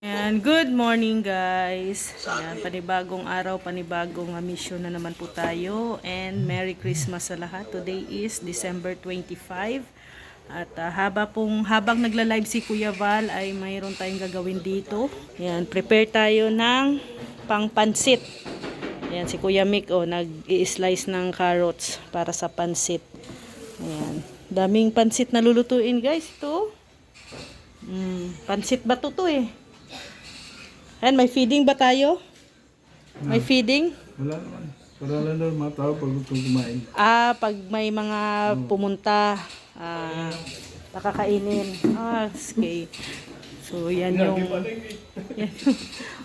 And good morning guys. Ayan, panibagong araw, panibagong mission na naman po tayo. And Merry Christmas sa lahat. Today is December 25. At habang nagla-live si Kuya Val ay mayroon tayong gagawin dito. Ayan, prepare tayo ng pang-pansit. Ayan, si Kuya Mick nag-i-slice ng carrots para sa pansit. Ayan, daming pansit na lulutuin guys. Ito. Pansit ba to eh? And may feeding ba tayo? May feeding? Wala naman. Para lang daw matao pag gustong kumain. Pag may mga pumunta, nakakainin. Okay. So, yan yung... Yan.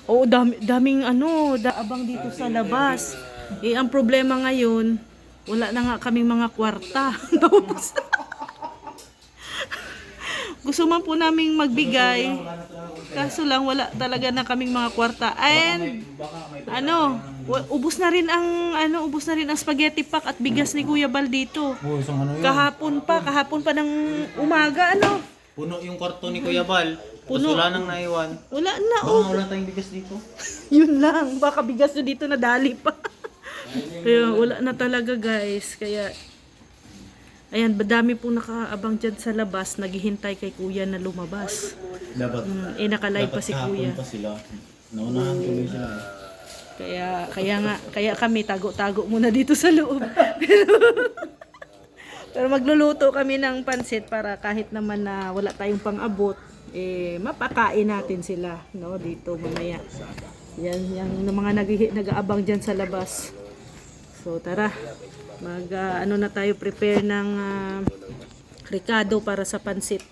Oo, daming abang dito sa labas. Ang problema ngayon, wala na nga kaming mga kwarta. Gusto man po naming magbigay, kaso lang wala talaga na kaming mga kwarta. And ubos na rin ang spaghetti pack at bigas ni Kuya Bal dito. Kahapon pa ng umaga Puno yung kwarto ni Kuya Bal. Puno. Wala nang naiwan. Wala na Wala tayong bigas dito. Yun lang, baka bigas na dito nadali pa. Kaya wala na talaga guys. Kaya ayan, madami pong nakaabang dyan sa labas, naghihintay kay Kuya na lumabas. Dapat Naka-live pa si Kuya. pa sila. Naunahan tuloy sila. Kaya kami tago-tago muna dito sa loob. Pero magluluto kami ng pansit para kahit naman na wala tayong pang-abot, mapakain natin sila, dito mamaya. Yan mga nag-aabang dyan sa labas. So tara. Na tayo prepare ng ricado para sa pansit.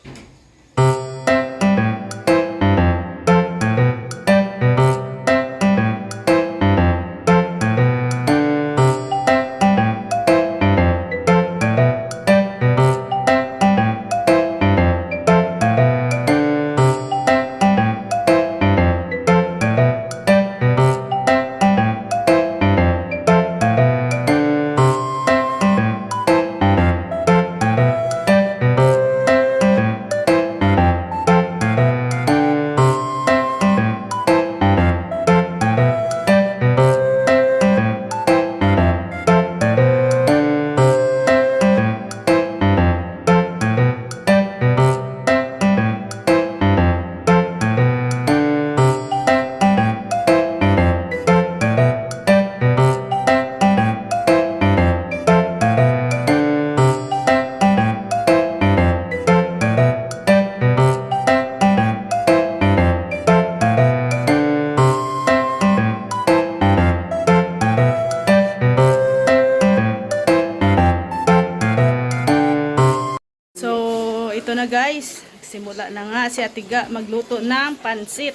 Ito na guys, simula na nga si Atiga magluto ng pansit.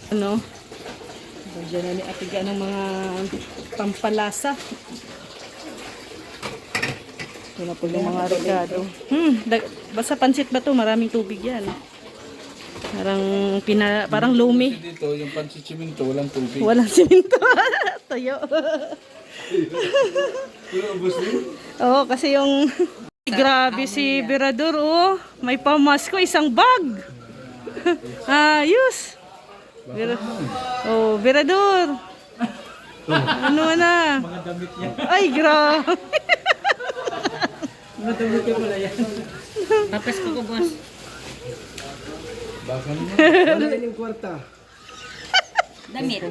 Diyan na ni Atiga ng mga pampalasa. Ito na po yung mga ricado. Basta pansit ba to? Maraming tubig yan. Parang lumi. Dito, yung pansit siminto, walang tubig. Walang siminto. Tayo. Oo, kasi yung... Grabe si Berador, may pamasko, isang bag. Ayos. Berador. Ano na? Mga damit niya. Ay, grabe. Mga damit niya pala yan. Tapos ko boss. Baka naman. Wala yung kwarta. Damit.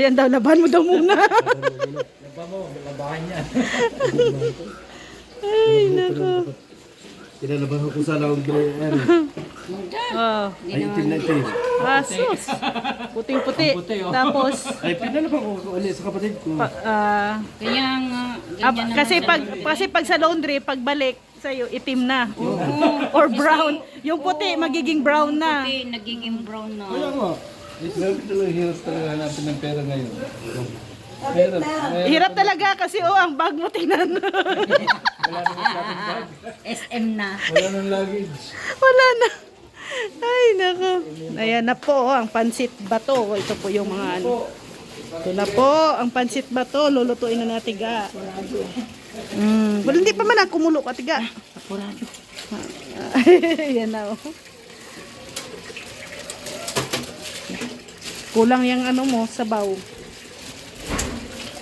Yan daw, laban mo daw muna. Laban mo, labahan niya. Ay, nako. Kinalaban ko sa laundry. Ay, itim na itim. Sus. Puting-puti. Tapos, Ay, pinalaban ko ulit sa kapatid ko. Kaya nga, ganyan naman kasi pag sa laundry, pagbalik sa'yo, itim na. Or brown. Yung puti, magiging brown na. Puti, nagiging brown na. Kaya nga. Hirap talaga hanapin ng pera ngayon. Hirap talaga kasi ang bag mo tingnan. SM na. Wala nang luggage. Wala na. Ay, nako. Ayan na po ang pansit bato. Ito po yung mga Ito na po ang pansit bato. Lulutuin na natin ga. Wala, hindi pa man kumulo ka tiga. Apurado. Yan na. Kulang yung ano mo, sabaw.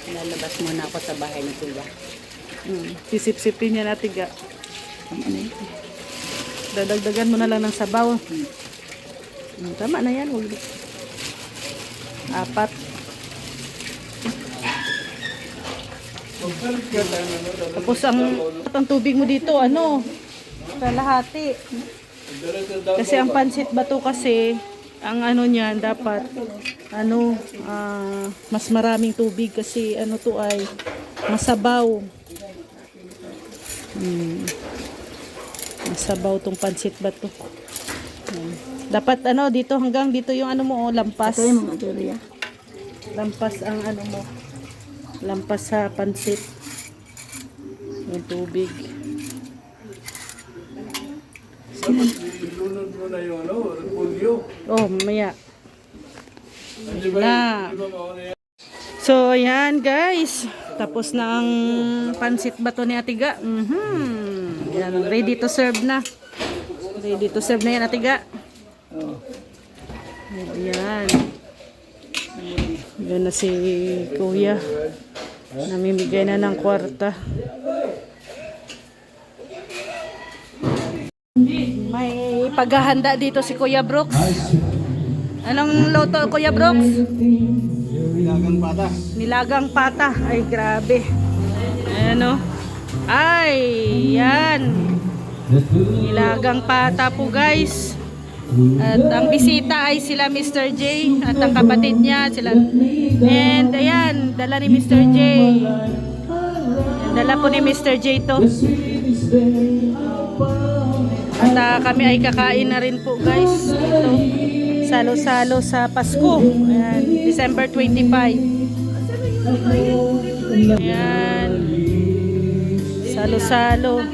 Lalabas muna ako sa bahay ni Kuya. Sisip-sipin niya natin ga. Dadagdagan mo na lang ng sabaw. Tama na yan. 4. Tapos ang tubig mo dito, kalahati. Kasi ang pansit bato kasi, ang ano niyan, dapat, mas maraming tubig kasi to ay masabaw. Masabaw tong pansit bato. Dapat dito hanggang dito yung lampas. Lampas ang mo. Lampas sa pansit. Yung tubig. Ilunod mo na yung repolyo. Oh, mamaya. Di ba? Na. Di ba mauna yan? So, ayan guys. Tapos na ang pansit bato ni Atiga. Yan, ready to serve na. Ready to serve na yan, Atiga. Ayan. Yan na si Kuya. Namimigay na ng kwarta. May paghahanda dito si Kuya Brooks. Anong luto, Kuya Brooks? Nilagang pata. Nilagang pata. Ay, grabe. Ano? Ay, yan. Nilagang pata po, guys. At ang bisita ay sila Mr. J at ang kapatid niya sila. And ayan, dala ni Mr. J. Dala po ni Mr. J to. At kami ay kakain na rin po, guys. Ito, salo-salo sa Pasko. Ayan, December 25. Ayan. Salo-salo.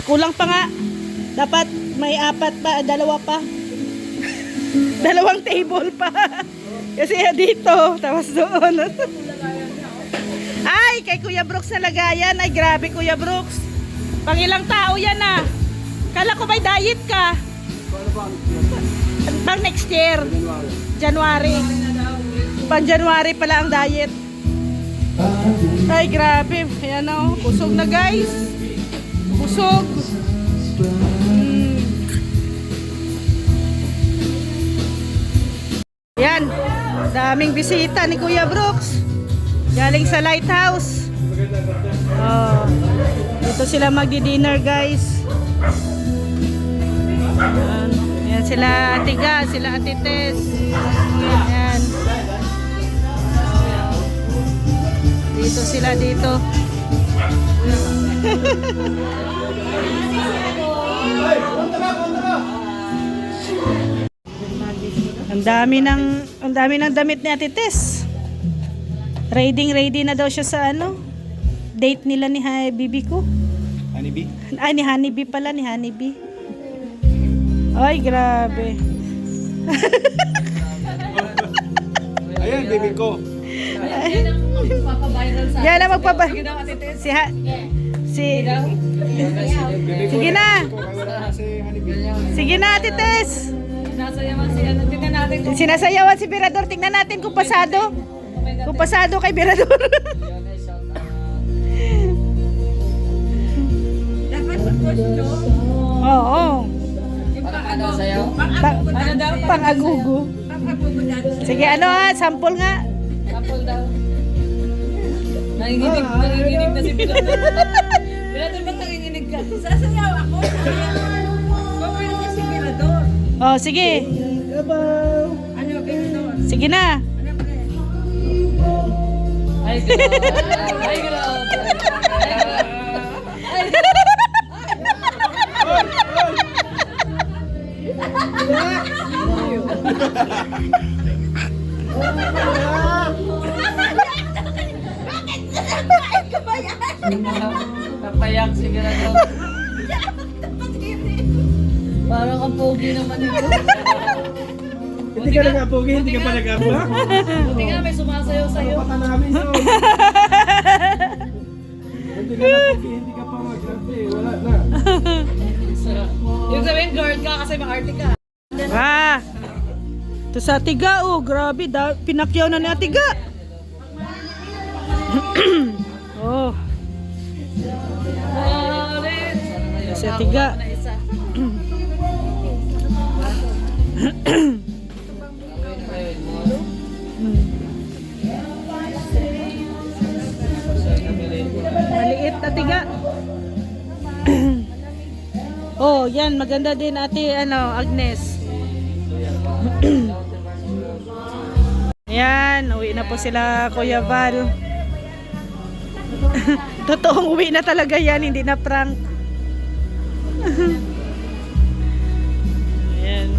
Kulang pa nga. Dapat may 4 pa, 2 pa. 2 table pa. Kasi dito, tapos doon. Ay, kay Kuya Brooks na lagayan. Ay, grabe Kuya Brooks. Pang ilang tao yan ah. Kala ko may diet ka. Pang next year. January. Pang January pala ang diet. Ay, grabe. Ayan o. Busog na guys. Busog. Yan. Daming bisita ni Kuya Brooks. Galing sa lighthouse. Oh. Dito sila magdi-dinner guys. Yan. Yan sila Atiga, sila Atites. Yan. Dito sila dito. Ang dami ng damit ni Ate Tess. Ready na daw siya sa date nila ni Bibi ko. Honeybee? Ay, ni Honeybee pala, ni Honeybee. Ay, grabe. Ayan, baby ko. Yan na magpapa. Sige na. Sige na, Ate Tess. Sinasayawan si Birador. Tingnan natin kung pasado. Kung pasado kay Birador. Oo. Pang-agugo. Sige, sample nga. Sample daw. Nanginginig na si Bilador. Bilador, ba't nanginginig ka? Sasayaw ako. Bawal niya si Bilador. Oh, sige. Ano, Bilador? Sige na. Ay, grabe. Ay, grabe. Kapayak si Bilador. Parang ang pogi naman ito. Hindi ka nag-apogi, hindi ka pa nag-apa? Buti nga may sumasayaw sa'yo. Pata namin yun. Hindi ka nag-apogi, hindi ka pa mag-arte. Wala na. Yung sabihin, guard ka kasi maarte ka. Ah. Ito sa Atiga, oh, grabe. Pinakyaw na ni Atiga. Oh. Si Atiga. Maliit Atiga. Oh, yan maganda din Ate Agnes. Yan, uwi na po sila Kuya Val. Totoong uwi na talaga yan, hindi na prank. Ayan.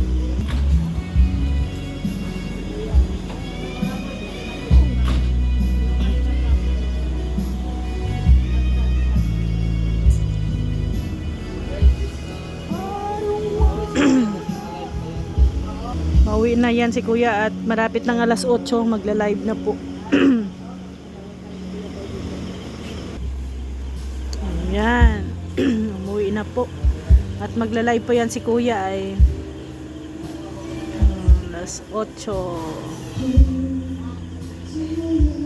Mauwi na yan si Kuya at marapit ng 8:00, magla-live na po. Ayan. Umuwi na po. At magla-live po yan si Kuya ay 8:00.